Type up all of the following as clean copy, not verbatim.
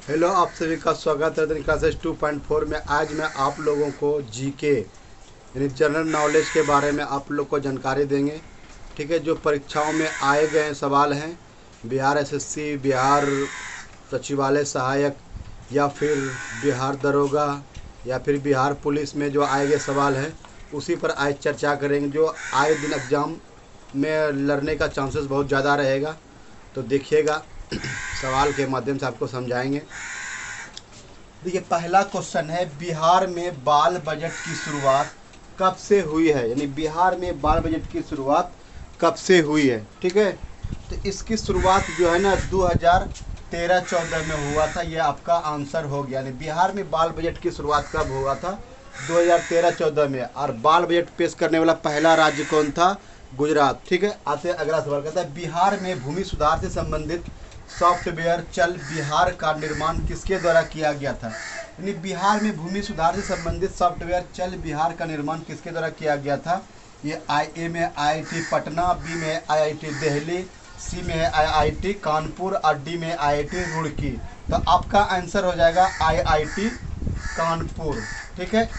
Hello, आप सभी का स्वागत है क्लासेस 2.4 में। आज मैं आप लोगों को जीके यानी जनरल नॉलेज के बारे में आप लोग को जानकारी देंगे। ठीक है, जो परीक्षाओं में आए गए सवाल हैं, बिहार एसएससी, बिहार सचिवालय सहायक, या फिर बिहार दरोगा, या फिर बिहार पुलिस में जो आए गए सवाल हैं, उसी पर आज चर्चा करेंगे। जो आए दिन एग्ज़ाम में लड़ने का चांसेस बहुत ज़्यादा रहेगा, तो देखिएगा सवाल के माध्यम से आपको समझाएंगे। देखिए, पहला क्वेश्चन है, बिहार में बाल बजट की शुरुआत कब से हुई है? यानी बिहार में बाल बजट की शुरुआत कब से हुई है? ठीक है, तो इसकी शुरुआत जो है ना 2013-14 में हुआ था। ये आपका आंसर हो गया। यानी बिहार में बाल बजट की शुरुआत कब हुआ था? 2013-14 में। और बाल बजट पेश करने वाला पहला राज्य कौन था? गुजरात। ठीक है, आते अगला सवाल कहता है, बिहार में भूमि सुधार से संबंधित सॉफ्टवेयर चल बिहार का निर्माण किसके द्वारा किया गया था? यानी बिहार में भूमि सुधार से संबंधित सॉफ्टवेयर चल बिहार का निर्माण किसके द्वारा किया गया था? ये ए में IIT पटना, बी में IIT दिल्ली, सी में है IIT कानपुर और डी में IIT रुड़की। तो आपका आंसर हो जाएगा IIT कानपुर। ठीक है,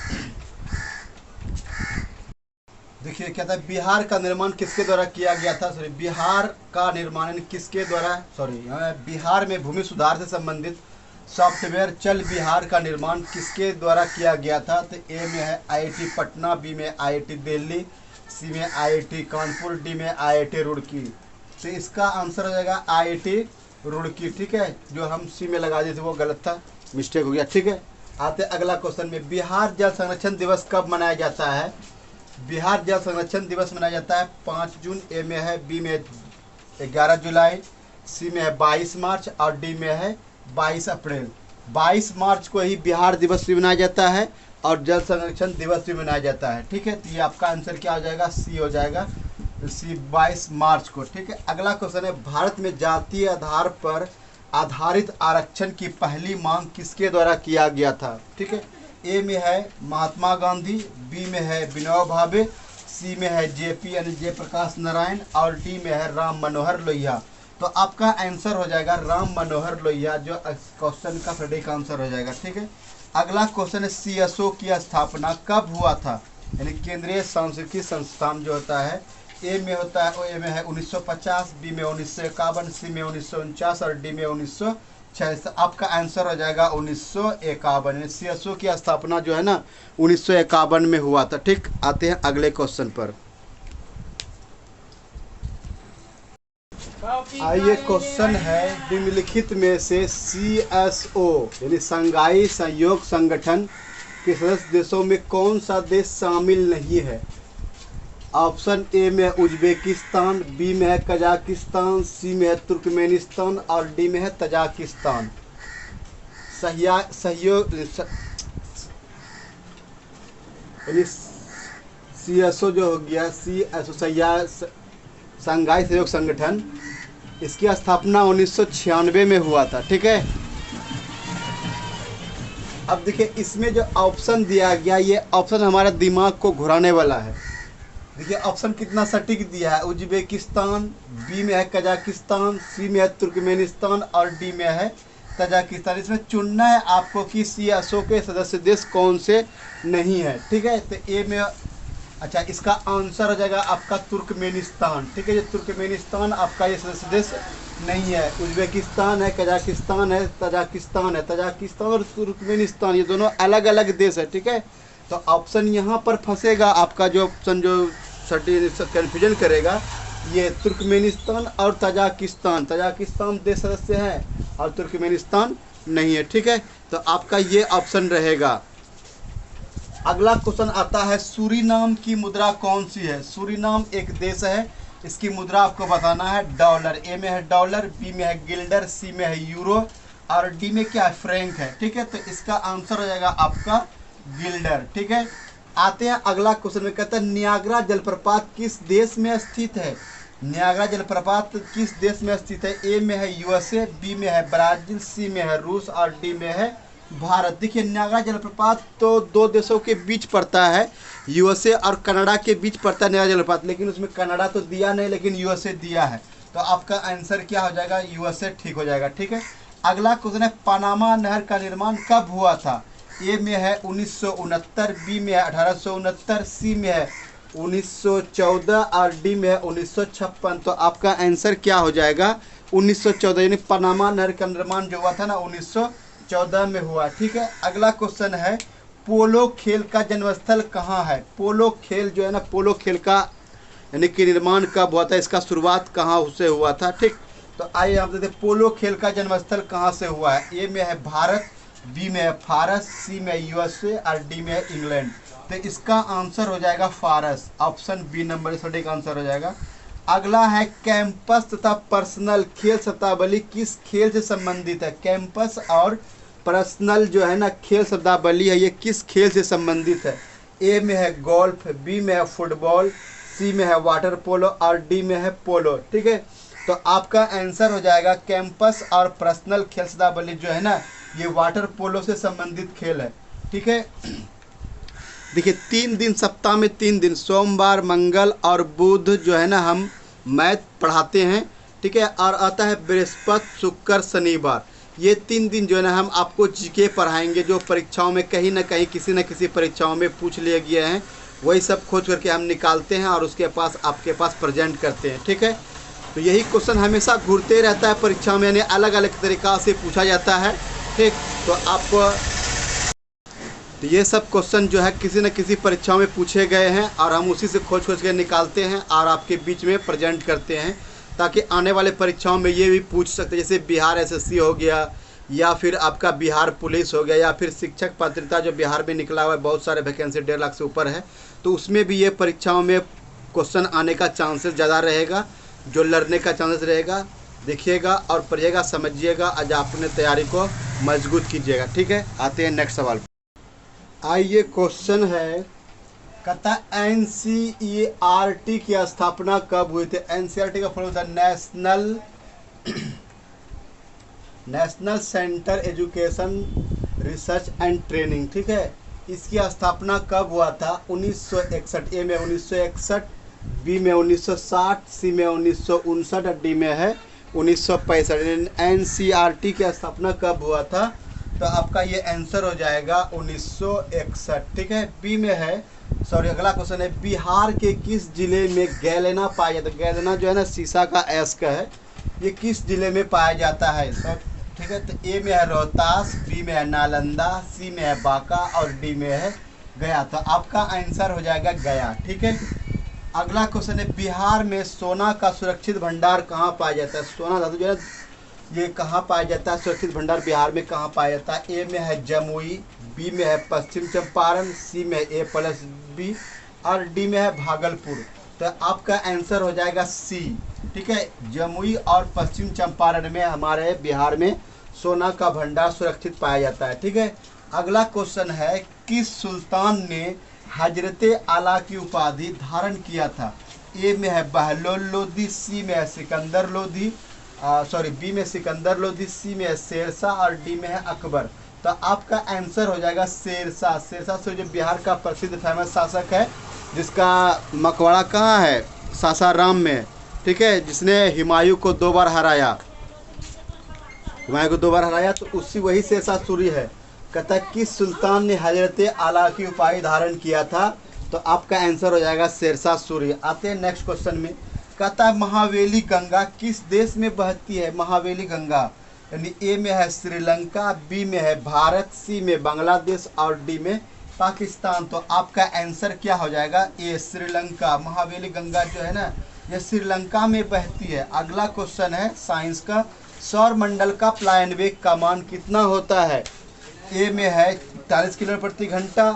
देखिए क्या था, बिहार का निर्माण किसके द्वारा किया गया था? बिहार का निर्माण किसके द्वारा, बिहार में भूमि सुधार से संबंधित सॉफ्टवेयर चल बिहार का निर्माण किसके द्वारा किया गया था? तो ए में है IIT पटना, बी में IIT दिल्ली, सी में IIT कानपुर, डी में IIT रुड़की। तो इसका आंसर हो जाएगा IIT रुड़की। ठीक है, जो हम सी में लगा दिए थे वो गलत था, मिस्टेक हो गया। ठीक है, आते अगला क्वेश्चन में, बिहार जल संरक्षण दिवस कब मनाया जाता है? बिहार जल संरक्षण दिवस मनाया जाता है 5 जून, ए में है, बी में 11 जुलाई, सी में है 22 मार्च और डी में है 22 अप्रैल। 22 मार्च को ही बिहार दिवस भी मनाया जाता है और जल संरक्षण दिवस भी मनाया जाता है। ठीक है, तो ये आपका आंसर क्या हो जाएगा? सी हो जाएगा, सी 22 मार्च को। ठीक है, अगला क्वेश्चन है, भारत में जातीय आधार पर आधारित आरक्षण की पहली मांग किसके द्वारा किया गया था? ठीक है, ए में है महात्मा गांधी, बी में है विनोबा भावे, सी में है JP यानी जयप्रकाश नारायण और डी में है राम मनोहर लोहिया। तो आपका आंसर हो जाएगा राम मनोहर लोहिया, जो क्वेश्चन का सटीक आंसर हो जाएगा। ठीक है, अगला क्वेश्चन है, CSO की स्थापना कब हुआ था? यानी केंद्रीय सांख्यिकी संस्थान जो होता है, ए में होता है, ए में है 1950, बी में 1951, सी में 1949 और डी में 1946। आपका आंसर हो जाएगा 1951। CSO की स्थापना जो है ना 1951 में हुआ था। ठीक, आते हैं अगले क्वेश्चन पर। आइए, क्वेश्चन है, निम्नलिखित में से CSO यानी शंघाई सहयोग संगठन के सदस्य देशों में कौन सा देश शामिल नहीं है? ऑप्शन ए में है उज्बेकिस्तान, बी में है कजाकिस्तान, सी में है तुर्कमेनिस्तान और डी में है तजाकिस्तान। सहयोग यानी CSO जो हो गया, CSO शंघाई सहयोग संगठन, इसकी स्थापना 1996 में हुआ था। ठीक है, अब देखिए इसमें जो ऑप्शन दिया गया, ये ऑप्शन हमारा दिमाग को घुराने वाला है। देखिए ऑप्शन कितना सटीक दिया है, उज्बेकिस्तान, बी में है कजाकिस्तान, सी में है तुर्कमेनिस्तान और डी में है तजाकिस्तान। इसमें चुनना है आपको कि CSO के सदस्य देश कौन से नहीं है। ठीक है, तो ए में, अच्छा, इसका आंसर हो जाएगा आपका तुर्कमेनिस्तान। ठीक है, ये तुर्कमेनिस्तान आपका ये सदस्य देश नहीं है। उज्बेकिस्तान है, कजाकिस्तान है, तजाकिस्तान है। तजाकिस्तान और तुर्कमेनिस्तान ये दोनों अलग अलग देश है। ठीक है, तो ऑप्शन यहाँ पर फंसेगा आपका, जो ऑप्शन जो कन्फ्यूजन करेगा, ये तुर्कमेनिस्तान और तजाकिस्तान। तजाकिस्तान देश सदस्य है और तुर्कमेनिस्तान नहीं है। ठीक है, तो आपका ये ऑप्शन रहेगा। अगला क्वेश्चन आता है, सूरीनाम की मुद्रा कौन सी है? सूरीनाम एक देश है, इसकी मुद्रा आपको बताना है डॉलर। ए में है डॉलर, बी में है गिल्डर, सी में है यूरो और डी में क्या है? फ्रैंक है। ठीक है, तो इसका आंसर हो जाएगा आपका गिल्डर। ठीक है, आते हैं अगला क्वेश्चन में, कहता है, नियाग्रा जलप्रपात किस देश में स्थित है? नियाग्रा जलप्रपात किस देश में स्थित है? ए में है USA, बी में है ब्राजील, सी में है रूस और डी में है भारत। देखिए, नियाग्रा जलप्रपात तो दो देशों के बीच पड़ता है, USA और कनाडा के बीच पड़ता है नियाग्रा जलप्रपात, लेकिन उसमें कनाडा तो दिया नहीं, लेकिन USA दिया है। तो आपका आंसर क्या हो जाएगा? USA ठीक हो जाएगा। ठीक है, अगला क्वेश्चन है पनामा नहर का निर्माण कब हुआ था? ए में है 1969, बी में है 1869, सी में है 1914 और डी में है 1956। तो आपका आंसर क्या हो जाएगा? 1914, यानी पनामा नहर का निर्माण जो हुआ था ना 1914 में हुआ। ठीक है, अगला क्वेश्चन है पोलो खेल का जन्मस्थल कहाँ है? पोलो खेल जो है ना, पोलो खेल का यानी कि निर्माण कब हुआ था, इसका शुरुआत कहाँ से हुआ था? ठीक, तो आइए हम देखते हैं पोलो खेल का जन्मस्थल कहाँ से हुआ है। ए में है भारत, बी में है फारस, सी में यूएसए और डी में है इंग्लैंड। तो इसका आंसर हो जाएगा फारस, ऑप्शन बी नंबर सटीक आंसर हो जाएगा। अगला है कैंपस तथा पर्सनल खेल शब्दावली किस खेल से संबंधित है? कैंपस और पर्सनल जो है ना खेल शब्दावली है, ये किस खेल से संबंधित है? ए में है गोल्फ, बी में है फुटबॉल, सी में है वाटर पोलो और डी में है पोलो। ठीक है, तो आपका आंसर हो जाएगा कैंपस और पर्सनल खेल शब्दावली जो है ना, ये वाटर पोलो से संबंधित खेल है। ठीक है, देखिए 3 दिन सप्ताह में 3 दिन सोमवार, मंगल और बुध जो है ना हम मैथ पढ़ाते हैं। ठीक है, और आता है बृहस्पति, शुक्र, शनिवार। ये 3 दिन जो है ना हम आपको जीके पढ़ाएंगे, जो परीक्षाओं में कहीं ना कहीं किसी न किसी परीक्षाओं में पूछ लिए गए हैं, वही सब खोज करके हम निकालते हैं और उसके पास आपके पास प्रेजेंट करते हैं। ठीक है, तो यही क्वेश्चन हमेशा घूरते रहता है परीक्षा में, यानी अलग अलग तरीक़ा से पूछा जाता है। ठीक, तो आपको तो ये सब क्वेश्चन जो है किसी न किसी परीक्षाओं में पूछे गए हैं और हम उसी से खोज के निकालते हैं और आपके बीच में प्रेजेंट करते हैं, ताकि आने वाले परीक्षाओं में ये भी पूछ सकते हैं, जैसे बिहार एसएससी हो गया या फिर आपका बिहार पुलिस हो गया या फिर शिक्षक पात्रता जो बिहार में निकला हुआ है, बहुत सारे वैकेंसी 1.5 लाख से ऊपर है, तो उसमें भी ये परीक्षाओं में क्वेश्चन आने का चांसेस ज़्यादा रहेगा, जो लड़ने का चांसेस रहेगा। देखिएगा और पढ़िएगा, समझिएगा, आज अपने तैयारी को मजबूत कीजिएगा। ठीक है, आते हैं नेक्स्ट सवाल। आइए क्वेश्चन है, कहता एनसीईआरटी की स्थापना कब हुई थी? एनसीईआरटी का फुल होता है national centre education research and training. ठीक है, इसकी स्थापना कब हुआ था? 1961। ए में 1961, बी में 1960, सी में 1959 और डी में है 1965। एनसीईआरटी की स्थापना कब हुआ था? तो आपका ये आंसर हो जाएगा 1961। ठीक है, बी में है, सॉरी अगला क्वेश्चन है बिहार के किस जिले में गैलेना पाया जाता है? गैलेना जो है ना शीशा का एस्क है, ये किस जिले में पाया जाता है? ठीक है, तो ए में है रोहतास, बी में है नालंदा, सी में है बांका और डी में है गया। तो आपका आंसर हो जाएगा गया। ठीक है, अगला क्वेश्चन है बिहार में सोना का सुरक्षित भंडार कहाँ पाया जाता है? सोना धातु जो है ये कहाँ पाया जाता है? सुरक्षित भंडार बिहार में कहाँ पाया जाता है? ए में है जमुई, बी में है पश्चिम चंपारण, सी में A+B और डी में है भागलपुर। तो आपका आंसर हो जाएगा सी। ठीक है, जमुई और पश्चिम चंपारण में हमारे बिहार में सोना का भंडार सुरक्षित पाया जाता है। ठीक है, अगला क्वेश्चन है किस सुल्तान ने हजरते आला की उपाधि धारण किया था? ए में है बहलोल लोधी, सी में है सिकंदर लोधी, बी में सिकंदर लोधी, सी में है शेरशाह और डी में है अकबर। तो आपका आंसर हो जाएगा शेरशाह। शेरशाह सूरी जो बिहार का प्रसिद्ध फेमस शासक है, जिसका मकबरा कहाँ है? सासाराम में। ठीक है, जिसने हुमायूं को 2 बार हराया, तो उसी वही शेरशाह सूरी है। कहता है किस सुल्तान ने हजरते आला की उपाधि धारण किया था? तो आपका आंसर हो जाएगा शेरशाह सूरी। आते हैं नेक्स्ट क्वेश्चन में। कहता है महावेली गंगा किस देश में बहती है? महावेली गंगा यानी ए में है श्रीलंका, बी में है भारत, सी में बांग्लादेश और डी में पाकिस्तान। तो आपका आंसर क्या हो जाएगा? ए श्रीलंका। महावेली गंगा जो है ना ये श्रीलंका में बहती है। अगला क्वेश्चन है साइंस का, सौर मंडल का प्लायन वेग का मान कितना होता है? ए में है 40 किलोमीटर प्रति घंटा,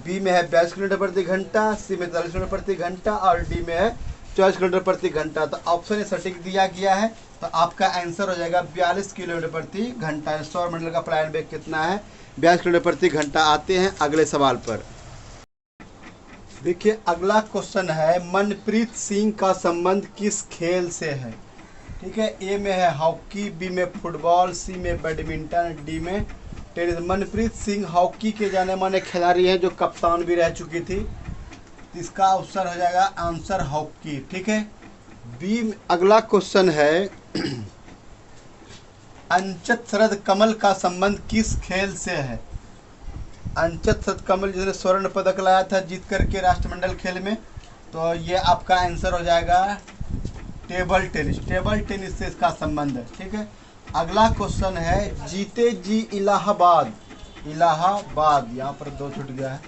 बी में है 22 किलोमीटर प्रति घंटा, सी में 43 किलोमीटर प्रति घंटा और डी में है 24 किलोमीटर प्रति घंटा। तो ऑप्शन ए सटीक दिया गया है। तो आपका आंसर हो जाएगा 42 किलोमीटर प्रति घंटा। सौर मंडल का प्लायन वेग कितना है? 42 किलोमीटर प्रति घंटा। आते हैं अगले सवाल पर। देखिए अगला क्वेश्चन है मनप्रीत सिंह का संबंध किस खेल से है? ठीक है, ए में है हॉकी, बी में फुटबॉल, सी में बैडमिंटन, डी में टेनिस। मनप्रीत सिंह हॉकी के जाने माने खिलाड़ी हैं जो कप्तान भी रह चुकी थी। इसका आंसर हो जाएगा आंसर हॉकी। ठीक है, बी अगला क्वेश्चन है अंचत शरद कमल का संबंध किस खेल से है? अंचत शरद कमल जिसने स्वर्ण पदक लाया था जीत करके राष्ट्रमंडल खेल में, तो ये आपका आंसर हो जाएगा टेबल टेनिस। टेबल टेनिस से इसका संबंध है। ठीक है, अगला क्वेश्चन है जीते जी इलाहाबाद। इलाहाबाद यहाँ पर दो छूट गया है।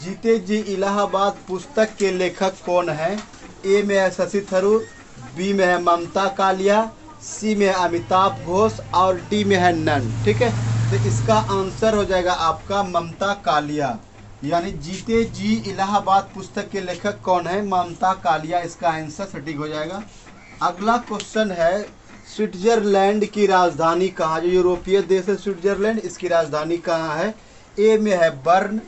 जीते जी इलाहाबाद पुस्तक के लेखक कौन है? ए में है शशि थरूर, बी में है ममता कालिया, सी में है अमिताभ घोष और डी में है नन। ठीक है, तो इसका आंसर हो जाएगा आपका ममता कालिया। यानी जीते जी इलाहाबाद पुस्तक के लेखक कौन है? ममता कालिया, इसका आंसर सटीक हो जाएगा। अगला क्वेश्चन है स्विट्जरलैंड की राजधानी कहाँ? जो यूरोपीय देश है स्विट्जरलैंड, इसकी राजधानी कहाँ है? ए में है बर्न,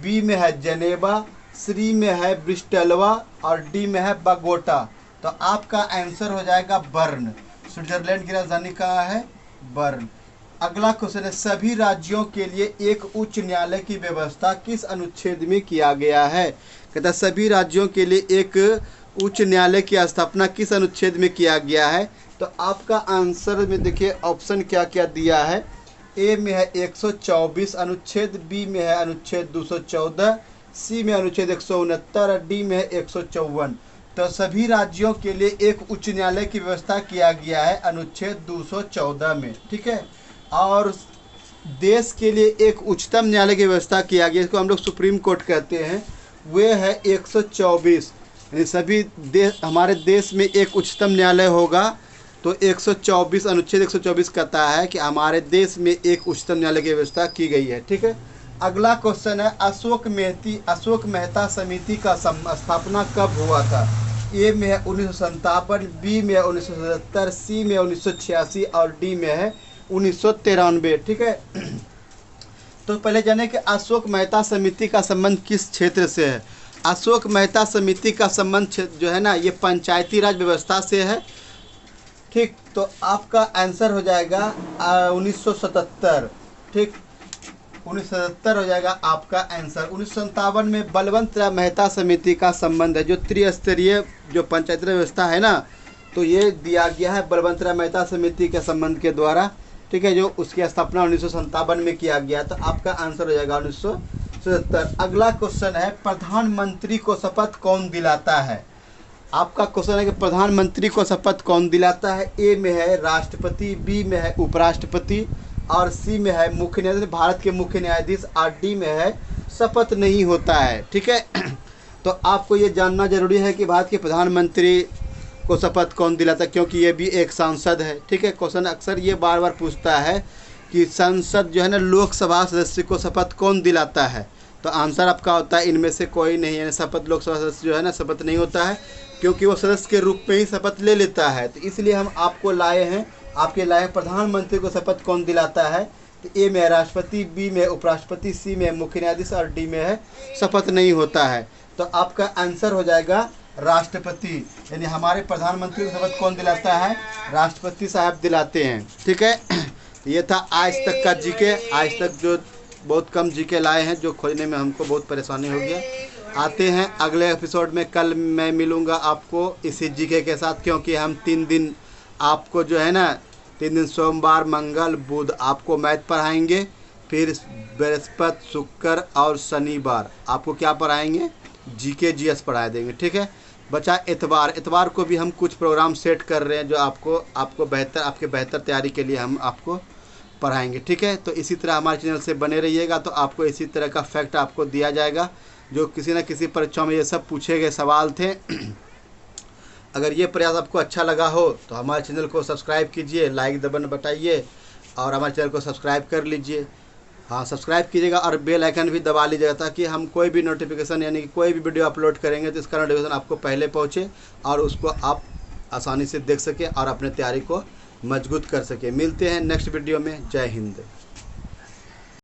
बी में है जेनेवा, सी में है ब्रिस्टलवा और डी में है बगोटा। तो आपका आंसर हो जाएगा बर्न। स्विट्जरलैंड की राजधानी कहाँ है? बर्न। अगला क्वेश्चन है सभी राज्यों के लिए एक उच्च न्यायालय की व्यवस्था किस अनुच्छेद में किया गया है? कहता है सभी राज्यों के लिए एक उच्च न्यायालय की स्थापना किस अनुच्छेद में किया गया है? तो आपका आंसर में देखिए ऑप्शन क्या क्या दिया है। ए में है 124 अनुच्छेद, बी में है अनुच्छेद 214, सी में अनुच्छेद 169 और डी में है 154। तो सभी राज्यों के लिए एक उच्च न्यायालय की व्यवस्था किया गया है अनुच्छेद 214 में। ठीक है, और देश के लिए एक उच्चतम न्यायालय की व्यवस्था किया गया, इसको हम लोग सुप्रीम कोर्ट कहते हैं, वे है 124। यानी सभी हमारे देश में एक उच्चतम न्यायालय होगा तो 124 अनुच्छेद 124 कहता है कि हमारे देश में एक उच्चतम न्यायालय की व्यवस्था की गई है। ठीक है, अगला क्वेश्चन है अशोक मेहता समिति का स्थापना कब हुआ था? ए में है 1957, बी में है 1977, सी में 1986 और डी में है 1993। ठीक है, तो पहले जाने कि अशोक मेहता समिति का संबंध किस क्षेत्र से है। अशोक मेहता समिति का संबंध जो है ना, ये पंचायती राज व्यवस्था से है। ठीक, तो आपका आंसर हो जाएगा 1977। ठीक, 1977 हो जाएगा आपका आंसर। 1957 में बलवंत राय मेहता समिति का संबंध है, जो त्रिस्तरीय जो पंचायती राज व्यवस्था है ना, तो ये दिया गया है बलवंत राय मेहता समिति के संबंध के द्वारा। ठीक है, जो उसकी स्थापना 1957 में किया गया, तो आपका आंसर हो जाएगा 1977। अगला क्वेश्चन है प्रधानमंत्री को शपथ कौन दिलाता है? आपका क्वेश्चन है कि प्रधानमंत्री को शपथ कौन दिलाता है? ए में है राष्ट्रपति, बी में है उपराष्ट्रपति और सी में है मुख्य न्यायाधीश, भारत के मुख्य न्यायाधीश और डी में है शपथ नहीं होता है। ठीक है, तो आपको ये जानना जरूरी है कि भारत के प्रधानमंत्री को शपथ कौन दिलाता है, क्योंकि ये भी एक सांसद है। ठीक है, क्वेश्चन अक्सर ये बार बार पूछता है कि संसद जो है ना, लोकसभा सदस्य को शपथ कौन दिलाता है? तो आंसर आपका होता है इनमें से कोई नहीं है। शपथ लोकसभा सदस्य जो है ना, शपथ नहीं होता है, क्योंकि वो सदस्य के रूप में ही शपथ ले लेता है। तो इसलिए हम आपको लाए हैं, प्रधानमंत्री को शपथ कौन दिलाता है? तो ए में है राष्ट्रपति, बी में उपराष्ट्रपति, सी में मुख्य न्यायाधीश और डी में है शपथ नहीं होता है। तो आपका आंसर हो जाएगा राष्ट्रपति। यानी हमारे प्रधानमंत्री को शपथ कौन दिलाता है? राष्ट्रपति साहब दिलाते हैं। ठीक है, ये था आज तक का जीके। आज तक जो बहुत कम जीके लाए हैं, जो खोजने में हमको बहुत परेशानी हो गया। आते हैं अगले एपिसोड में। कल मैं मिलूँगा आपको इसी जीके के साथ, क्योंकि हम 3 दिन आपको जो है ना, 3 दिन सोमवार मंगल बुध आपको मैथ पढ़ाएंगे, फिर बृहस्पति शुक्र और शनिवार आपको क्या पढ़ाएंगे? जीके जीएस पढ़ा देंगे। ठीक है, बचा इतवार को भी हम कुछ प्रोग्राम सेट कर रहे हैं, जो आपके बेहतर तैयारी के लिए हम आपको पढ़ाएंगे। ठीक है, तो इसी तरह हमारे चैनल से बने रहिएगा, तो आपको इसी तरह का फैक्ट आपको दिया जाएगा, जो किसी न किसी परीक्षा में ये सब पूछे गए सवाल थे। अगर ये प्रयास आपको अच्छा लगा हो तो हमारे चैनल को सब्सक्राइब कीजिए, लाइक दबाना बताइए और हमारे चैनल को सब्सक्राइब कर लीजिए। हाँ, सब्सक्राइब कीजिएगा और बेल आइकन भी दबा लीजिएगा, ताकि हम कोई भी नोटिफिकेशन यानी कि कोई भी वीडियो अपलोड करेंगे तो इसका नोटिफिकेशन आपको पहले पहुँचे और उसको आप आसानी से देख सकें और अपने तैयारी को मजबूत कर सकें। मिलते हैं नेक्स्ट वीडियो में। जय हिंद।